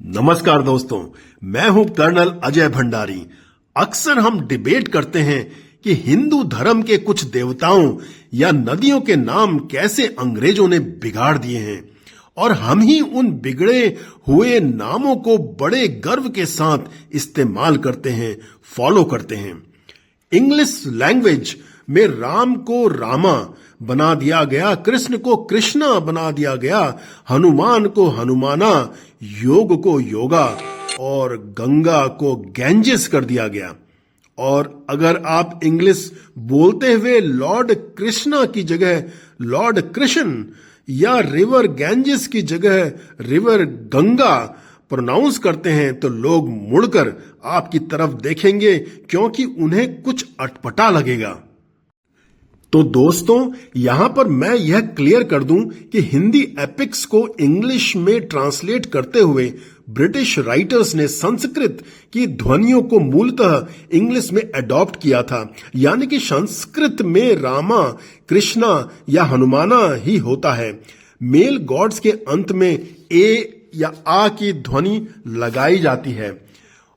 नमस्कार दोस्तों, मैं हूं कर्नल अजय भंडारी। अक्सर हम डिबेट करते हैं कि हिंदू धर्म के कुछ देवताओं या नदियों के नाम कैसे अंग्रेजों ने बिगाड़ दिए हैं और हम ही उन बिगड़े हुए नामों को बड़े गर्व के साथ इस्तेमाल करते हैं, फॉलो करते हैं। इंग्लिश लैंग्वेज में राम को रामा बना दिया गया, कृष्ण को कृष्णा बना दिया गया, हनुमान को हनुमाना, योग को योगा और गंगा को गैंजेस कर दिया गया। और अगर आप इंग्लिश बोलते हुए लॉर्ड कृष्णा की जगह लॉर्ड कृष्ण या रिवर गैंजेस की जगह रिवर गंगा प्रोनाउंस करते हैं तो लोग मुड़कर आपकी तरफ देखेंगे, क्योंकि उन्हें कुछ अटपटा लगेगा। तो दोस्तों, यहां पर मैं यह क्लियर कर दूं कि हिंदी एपिक्स को इंग्लिश में ट्रांसलेट करते हुए ब्रिटिश राइटर्स ने संस्कृत की ध्वनियों को मूलतः इंग्लिश में अडॉप्ट किया था। यानी कि संस्कृत में रामा, कृष्णा या हनुमाना ही होता है। मेल गॉड्स के अंत में ए या आ की ध्वनि लगाई जाती है।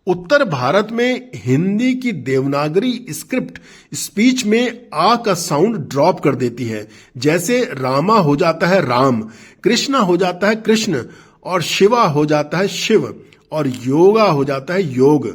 उत्तर भारत में हिंदी की देवनागरी स्क्रिप्ट स्पीच में आ का साउंड ड्रॉप कर देती है। जैसे रामा हो जाता है राम, कृष्णा हो जाता है कृष्ण और शिवा हो जाता है शिव और योगा हो जाता है योग।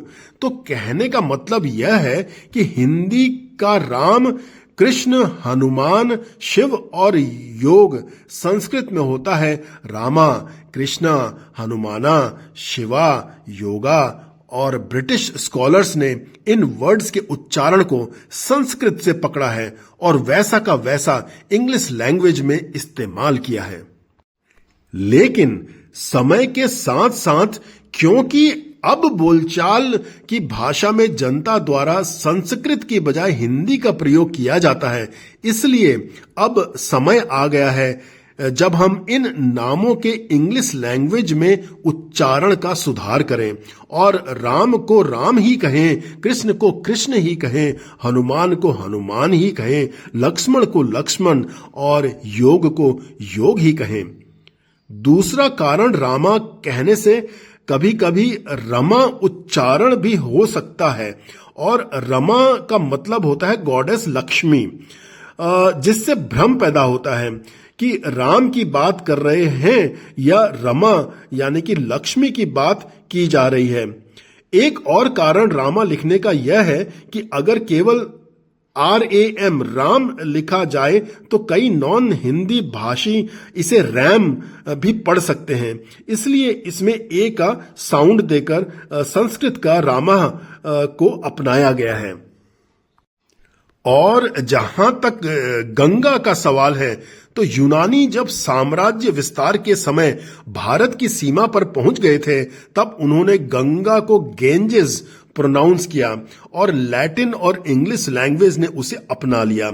तो कहने का मतलब यह है कि हिंदी का राम, कृष्ण, हनुमान, शिव और योग संस्कृत में होता है रामा, कृष्णा, हनुमाना, शिवा, योगा। और ब्रिटिश स्कॉलर्स ने इन वर्ड्स के उच्चारण को संस्कृत से पकड़ा है और वैसा का वैसा इंग्लिश लैंग्वेज में इस्तेमाल किया है। लेकिन समय के साथ साथ, क्योंकि अब बोलचाल की भाषा में जनता द्वारा संस्कृत की बजाय हिंदी का प्रयोग किया जाता है, इसलिए अब समय आ गया है जब हम इन नामों के इंग्लिश लैंग्वेज में उच्चारण का सुधार करें और राम को राम ही कहें, कृष्ण को कृष्ण ही कहें, हनुमान को हनुमान ही कहें, लक्ष्मण को लक्ष्मण और योग को योग ही कहें। दूसरा कारण रामा कहने से कभी कभी रमा उच्चारण भी हो सकता है और रमा का मतलब होता है गॉडेस लक्ष्मी, जिससे भ्रम पैदा होता है कि राम की बात कर रहे हैं या रमा यानी कि लक्ष्मी की बात की जा रही है। एक और कारण रामा लिखने का यह है कि अगर केवल RAM राम लिखा जाए तो कई नॉन हिंदी भाषी इसे रैम भी पढ़ सकते हैं, इसलिए इसमें ए का साउंड देकर संस्कृत का रामा को अपनाया गया है। और जहां तक गंगा का सवाल है, तो यूनानी जब साम्राज्य विस्तार के समय भारत की सीमा पर पहुंच गए थे, तब उन्होंने गंगा को गेंजेस प्रोनाउंस किया और लैटिन और इंग्लिश लैंग्वेज ने उसे अपना लिया।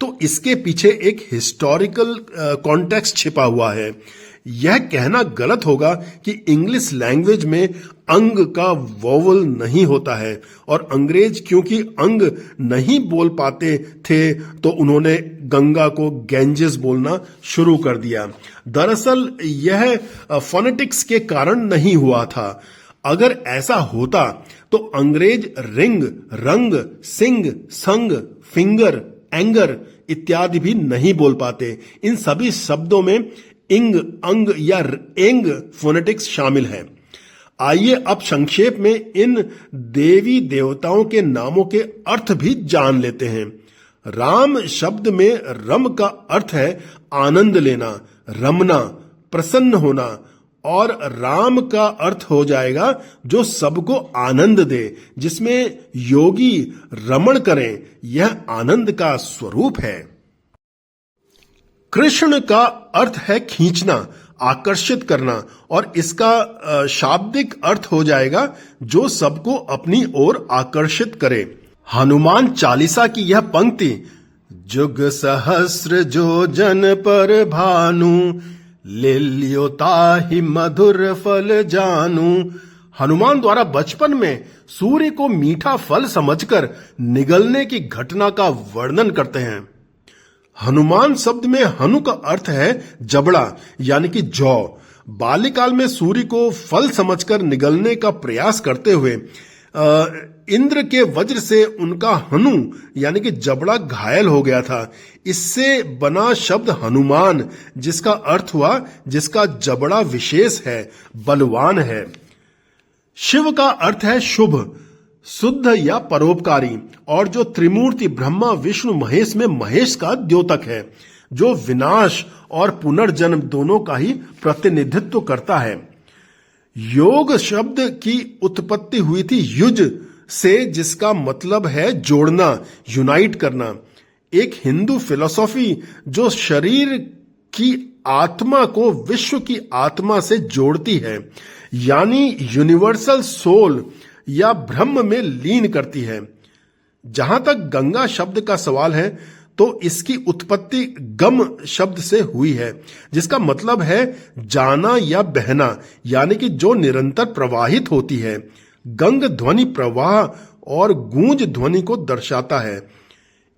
तो इसके पीछे एक हिस्टोरिकल कॉन्टेक्स्ट छिपा हुआ है। यह कहना गलत होगा कि इंग्लिश लैंग्वेज में अंग का वोवल नहीं होता है और अंग्रेज क्योंकि अंग नहीं बोल पाते थे तो उन्होंने गंगा को गैंजेस बोलना शुरू कर दिया। दरअसल यह फोनेटिक्स के कारण नहीं हुआ था। अगर ऐसा होता तो अंग्रेज रिंग, रंग, सिंग, संग, फिंगर, एंगर इत्यादि भी नहीं बोल पाते। इन सभी शब्दों में इंग, अंग या एंग फोनेटिक्स शामिल है। आइए अब संक्षेप में इन देवी देवताओं के नामों के अर्थ भी जान लेते हैं। राम शब्द में रम का अर्थ है आनंद लेना, रमना, प्रसन्न होना और राम का अर्थ हो जाएगा जो सबको आनंद दे, जिसमें योगी रमण करें। यह आनंद का स्वरूप है। कृष्ण का अर्थ है खींचना, आकर्षित करना और इसका शाब्दिक अर्थ हो जाएगा जो सबको अपनी ओर आकर्षित करे। हनुमान चालीसा की यह पंक्ति, जुग सहस्र जो जन पर भानु, ले लियो ताहि मधुर फल जानू। हनुमान द्वारा बचपन में सूर्य को मीठा फल समझकर निगलने की घटना का वर्णन करते हैं। हनुमान शब्द में हनु का अर्थ है जबड़ा यानी कि जौ। बाल्यकाल में सूर्य को फल समझकर निगलने का प्रयास करते हुए इंद्र के वज्र से उनका हनु यानी कि जबड़ा घायल हो गया था। इससे बना शब्द हनुमान, जिसका अर्थ हुआ जिसका जबड़ा विशेष है, बलवान है। शिव का अर्थ है शुभ, शुद्ध या परोपकारी, और जो त्रिमूर्ति ब्रह्मा विष्णु महेश में महेश का द्योतक है, जो विनाश और पुनर्जन्म दोनों का ही प्रतिनिधित्व करता है। योग शब्द की उत्पत्ति हुई थी युज से, जिसका मतलब है जोड़ना, यूनाइट करना। एक हिंदू फिलॉसफी जो शरीर की आत्मा को विश्व की आत्मा से जोड़ती है, यानी यूनिवर्सल सोल या ब्रह्म में लीन करती है। जहां तक गंगा शब्द का सवाल है तो इसकी उत्पत्ति गम शब्द से हुई है, जिसका मतलब है जाना या बहना, यानी कि जो निरंतर प्रवाहित होती है। गंग ध्वनि प्रवाह और गूंज ध्वनि को दर्शाता है।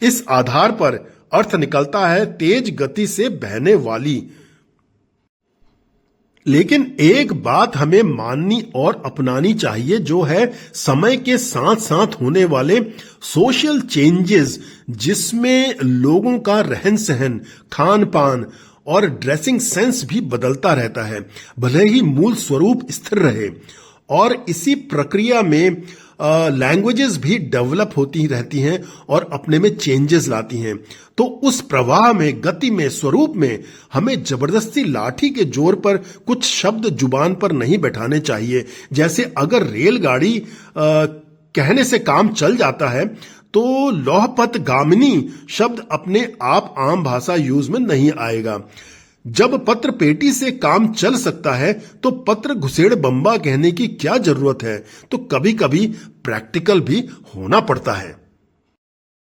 इस आधार पर अर्थ निकलता है तेज गति से बहने वाली। लेकिन एक बात हमें माननी और अपनानी चाहिए, जो है समय के साथ साथ होने वाले सोशल चेंजेस, जिसमें लोगों का रहन सहन, खान पान और ड्रेसिंग सेंस भी बदलता रहता है, भले ही मूल स्वरूप स्थिर रहे। और इसी प्रक्रिया में लैंग्वेजेस भी डेवलप होती रहती हैं और अपने में चेंजेस लाती हैं। तो उस प्रवाह में, गति में, स्वरूप में हमें जबरदस्ती लाठी के जोर पर कुछ शब्द जुबान पर नहीं बैठाने चाहिए। जैसे अगर रेलगाड़ी कहने से काम चल जाता है तो लौहपत गामिनी शब्द अपने आप आम भाषा यूज में नहीं आएगा। जब पत्र पेटी से काम चल सकता है तो पत्र घुसेड़ बम्बा कहने की क्या जरूरत है। तो कभी कभी प्रैक्टिकल भी होना पड़ता है।